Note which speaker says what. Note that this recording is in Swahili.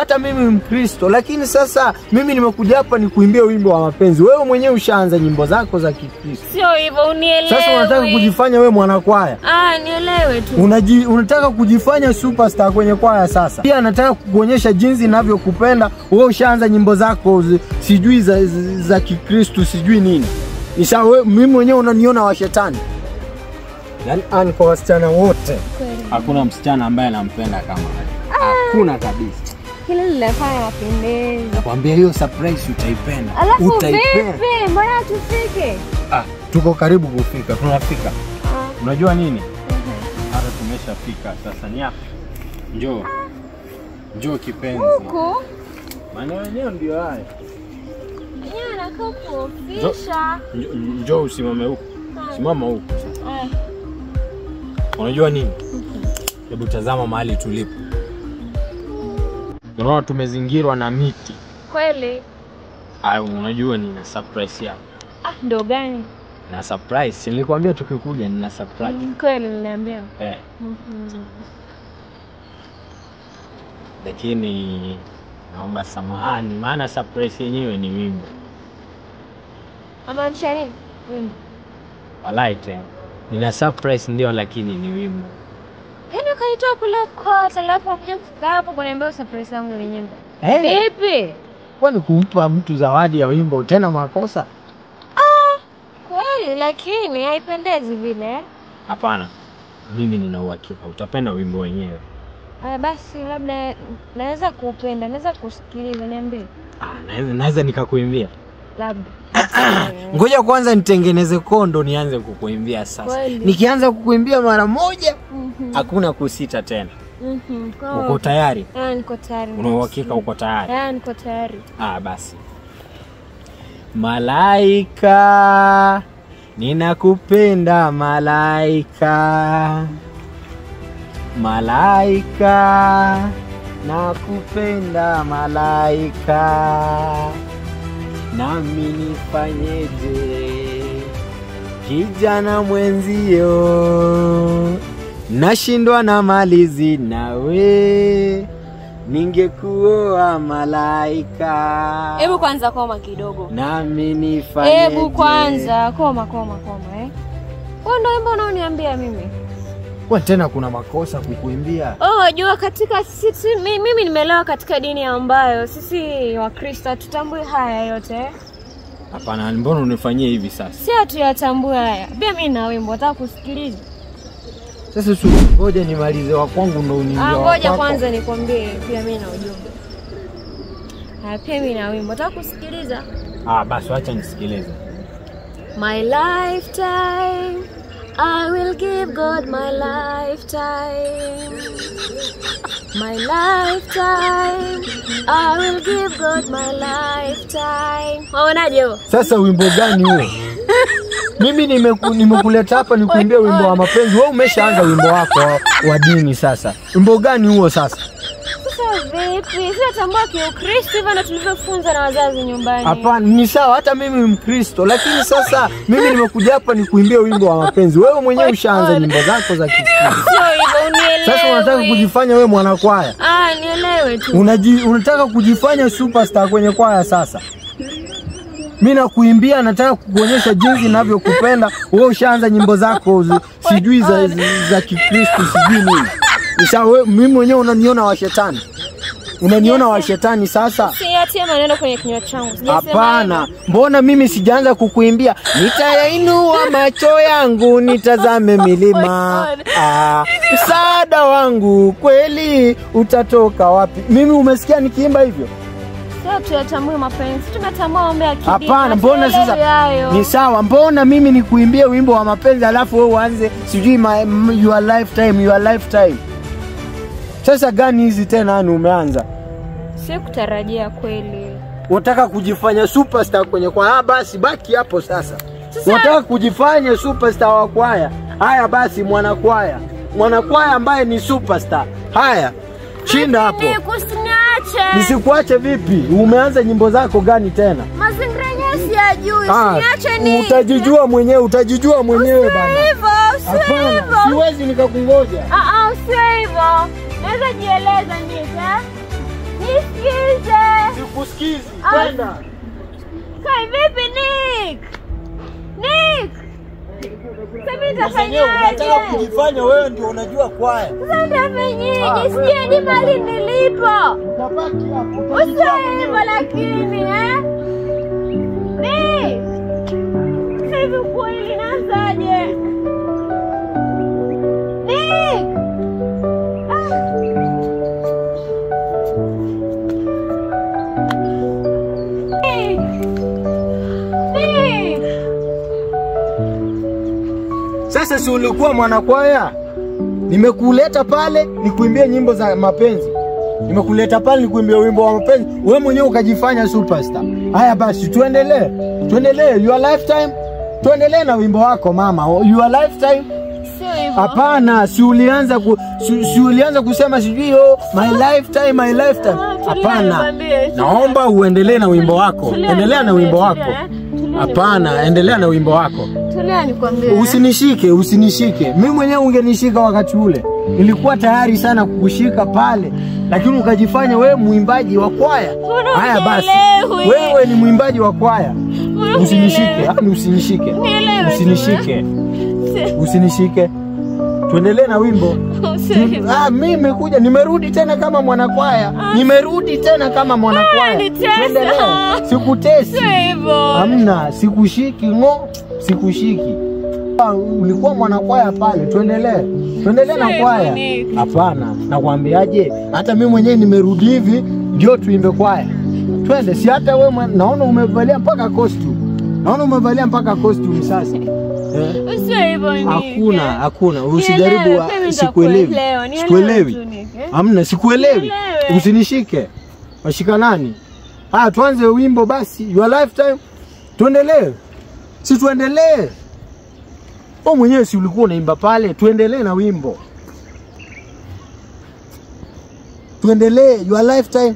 Speaker 1: Hata mimi Mkristo, lakini sasa mimi nimekuja hapa nikuimbie wimbo wa mapenzi. Wewe mwenyewe ushaanza nyimbo zako za Kikristo.
Speaker 2: Sio hivyo, unielewe.
Speaker 1: Sasa unataka kujifanya wewe mwanakwaya.
Speaker 2: Nielewe tu.
Speaker 1: Unataka kujifanya superstar kwenye kwaya sasa. Pia nataka kukuonyesha jinsi ninavyokupenda. Wewe ushaanza nyimbo zako sijui za Kikristo, sijui nini. Nisha wewe mimi mwenyewe unaniona wa shetani. Yaani kwa wasichana wote. Hakuna msichana ambaye anampenda kama wewe. Hakuna kabisa.
Speaker 2: Kile linafanya mapendezi.
Speaker 1: Nakwambia hiyo surprise utaipenda.
Speaker 2: Utaipenda. Vipi? Mbona tufike?
Speaker 1: Tuko karibu kufika. Tunafika. Unajua nini? Hata tumeshafika sasa. Ni hapa. Njoo. Njoo kipenzi.
Speaker 2: Huko?
Speaker 1: Maana wenyewe ndio haya.
Speaker 2: Yeye anakaa kuofisha.
Speaker 1: Njoo usimame huko. Simama huko sasa. Unajua nini? Hebu tazama mahali tulipo. Unaona tumezingirwa na miti.
Speaker 2: Kweli?
Speaker 1: Unajua nina surprise yako.
Speaker 2: Ndo gani?
Speaker 1: Na surprise. Nilikwambia tukikuja nina surprise.
Speaker 2: Kweli niliambia.
Speaker 1: Lakini naomba samahani maana surprise yenyewe ni wimbo.
Speaker 2: Amaanisha nini? Wimbo.
Speaker 1: Walai tena. Nina surprise ndio lakini ni wimbo.
Speaker 2: Yaani kaitoa kula kwa talafu kufika hapo kuniambia surprise yangu ni nyimbo. Vipi?
Speaker 1: Kwani kumpa mtu zawadi ya wimbo tena makosa?
Speaker 2: Kweli lakini haipendezi vile.
Speaker 1: Hapana. Mimi nina uhakika utapenda wimbo wenyewe.
Speaker 2: Basi labda naweza kupenda, naweza kusikiliza niambie.
Speaker 1: Naweza nikakuimbia.
Speaker 2: Labda.
Speaker 1: Ngoja kwanza nitengeneze kondo nianze kukuimbia sasa. Nikianza kukuimbia mara moja, hakuna kusita tena. Uko tayari?
Speaker 2: Niko tayari.
Speaker 1: Una uhakika uko tayari?
Speaker 2: Niko tayari.
Speaker 1: Basi. Malaika, ninakupenda malaika. Malaika, nakupenda malaika. Nami nifanyeje kijana mwenzio, nashindwa na malizi nawe, ningekuoa malaika.
Speaker 2: Hebu kwanza koma kidogo.
Speaker 1: Nami nifanyeje.
Speaker 2: Hebu kwanza koma. Wewe ndio wimbo unaoniambia mimi.
Speaker 1: Kwa tena kuna makosa kukuimbia.
Speaker 2: Unajua katika sisi mimi nimeelewa katika dini ambayo sisi Wakristo tutambui haya yote.
Speaker 1: Hapana, mbona unifanyie hivi sasa?
Speaker 2: Si hatuyatambui haya. Pia mimi na wimbo nataka kusikiliza.
Speaker 1: Sasa ngoja nimalize wa kwangu ndio uniimbie.
Speaker 2: Ngoja kwanza nikwambie pia mimi na ujumbe. Pia mimi na wimbo nataka kusikiliza.
Speaker 1: Basi acha nisikilize.
Speaker 2: My lifetime I will give God my lifetime. My lifetime I will give God my lifetime. Unaonaje huo?
Speaker 1: Sasa wimbo gani huo? Mimi nimekuleta hapa nikuimbie wimbo wa mapenzi. Wewe umeshaanza wimbo wako wa dini sasa. Wimbo gani huo sasa?
Speaker 2: Sasa vipi? Sisi tambua Kristo hivyo na tulivyofunza na wazazi nyumbani.
Speaker 1: Hapana, ni sawa hata mimi Mkristo, lakini sasa mimi nimekuja hapa nikuimbie wimbo wa mapenzi. Wewe mwenyewe ushaanza nyimbo zako za Kikristo.
Speaker 2: Sio hivyo, unielewe.
Speaker 1: Sasa unataka kujifanya wewe mwanakwaya.
Speaker 2: Nielewe tu.
Speaker 1: Unataka kujifanya superstar kwenye kwaya sasa. Mimi nakuimbia, nataka kukuonyesha jinsi ninavyokupenda. Wewe ushaanza nyimbo zako sijui za Kikristo, sijui nini. Nisha wewe mimi mwenyewe unaniona wa shetani. Unaniona wa shetani sasa?
Speaker 2: Siatie maneno kwenye kinywa changu.
Speaker 1: Hapana. Mbona mimi sijaanza kukuimbia? Nitayainua macho yangu nitazame milima. Msaada wangu kweli utatoka wapi? Mimi umesikia nikiimba hivyo?
Speaker 2: Sasa tuyatambue mapenzi. Tumetambua mambo ya kidini.
Speaker 1: Hapana, mbona sasa? Ni sawa, mbona mimi nikuimbie wimbo wa mapenzi alafu wewe uanze sijui your lifetime. Sasa gani hizi tena umeanza?
Speaker 2: Sikutarajia kweli.
Speaker 1: Unataka kujifanya superstar kwenye kwaya? Basi baki hapo sasa. Unataka kujifanya superstar wa kwaya? Haya basi mwanakwaya. Mwanakwaya ambaye ni superstar. Haya. Shinda hapo.
Speaker 2: Nikusiniache.
Speaker 1: Nisikuache vipi? Umeanza nyimbo zako gani tena?
Speaker 2: Mazingira yenyewe siyajui. Niache nini?
Speaker 1: Utajijua mwenyewe bana. Hapana, siwezi nikakungoja.
Speaker 2: Sio hivyo. Naweza jieleza nita. Nisikize.
Speaker 1: Sikusikizi. Kwenda.
Speaker 2: Kai vipi Nick? Nick. Sasa nitafanyaje?
Speaker 1: Unataka kujifanya wewe ndio unajua kwaya.
Speaker 2: Sasa nitafanyaje? Sikia ni mali nilipo.
Speaker 1: Utabaki hapo.
Speaker 2: Usiwe lakini Nick. Sasa kweli naanzaje? Nick.
Speaker 1: Sasa si ulikuwa mwanakwaya? Nimekuleta pale nikuimbie nyimbo za mapenzi. Nimekuleta pale nikuimbie wimbo wa mapenzi. Wewe mwenyewe ukajifanya superstar. Haya basi tuendelee. Tuendelee. Your lifetime. Tuendelee na wimbo wako mama. Your lifetime.
Speaker 2: Sio hivyo.
Speaker 1: Hapana, si ulianza kusema sijui my lifetime, my lifetime. Hapana. Naomba uendelee na wimbo wako. Endelea na wimbo wako. Hapana, endelea na wimbo wako.
Speaker 2: Tulia nikwambie.
Speaker 1: Usinishike. Mimi mwenyewe ungenishika wakati ule. Nilikuwa tayari sana kukushika pale, lakini ukajifanya wewe muimbaji wa kwaya. Haya basi. Wewe ni muimbaji wa kwaya. Usinishike, usinishike. Usinishike. Tuendelee na wimbo. Mimi kuja nimerudi tena kama mwanakwaya. Tuendelee. Sikutesi. Hamna, sikushiki sikushiki. Ulikuwa mwanakwaya pale. Tuendelee na kwaya. Hapana, nakwambiaje? Hata mimi mwenyewe nimerudi hivi ndio tuimbe kwaya. Twende, si hata wewe naona umevalia mpaka costume. Sasa. Hakuna. Usijaribu, sikuelewi. Hamna, sikuelewi. Usinishike. Washika nani? Tuanze wimbo basi. Your lifetime. Tuendelee. Si tuendelee. Wewe mwenyewe si ulikuwa unaimba pale, tuendelee na wimbo. Tuendelee. Your lifetime.